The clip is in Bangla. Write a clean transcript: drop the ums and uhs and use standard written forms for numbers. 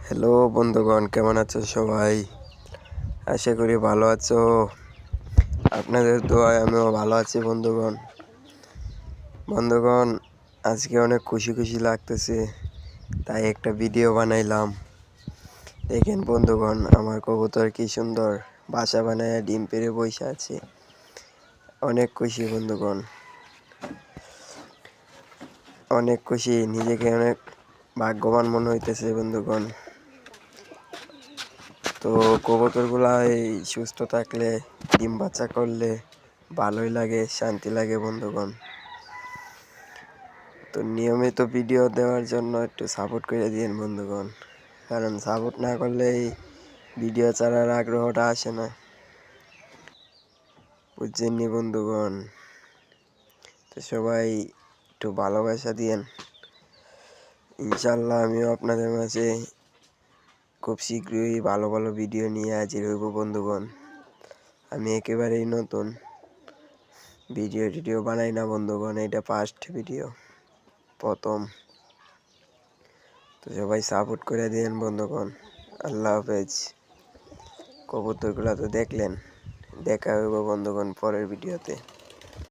হ্যালো বন্ধুগণ, কেমন আছো সবাই? আশা করি ভালো আছো। আপনাদের দোয়ায় আমিও ভালো আছি বন্ধুগণ, আজকে অনেক খুশি খুশি লাগতেছে, তাই একটা ভিডিও বানাইলাম। দেখেন বন্ধুগণ, আমার কবুতর কি সুন্দর বাসা বানায় ডিম পেড়ে বসে আছে। অনেক খুশি বন্ধুগণ, অনেক খুশি, নিজেকে অনেক ভাগ্যবান মনে হইতেছে বন্ধুগণ। তো কবুতরগুলা এই সুস্থ থাকলে, ডিম বাচ্চা করলে ভালোই লাগে, শান্তি লাগে বন্ধুগণ। তো নিয়মিত ভিডিও দেওয়ার জন্য একটু সাপোর্ট করে দিন বন্ধুগণ, কারণ সাপোর্ট না করলে এই ভিডিও ছাড়ার আগ্রহটা আসে না, বুঝছেননি বন্ধুগণ? তো সবাই একটু ভালোবাসা দিয়েন। ইনশাল্লাহ আমিও আপনাদের মাঝে খুব শীঘ্রই ভালো ভালো ভিডিও নিয়ে হাজির হইব বন্ধুগণ। আমি একেবারেই নতুন, ভিডিও বানাই না বন্ধুগণ, এটা ফার্স্ট ভিডিও, প্রথম। তো সবাই সাপোর্ট করে দিন বন্ধুগণ। আল্লাহ হাফেজ। কবুতরগুলো তো দেখলেন, দেখা হইব বন্ধুগণ পরের ভিডিওতে।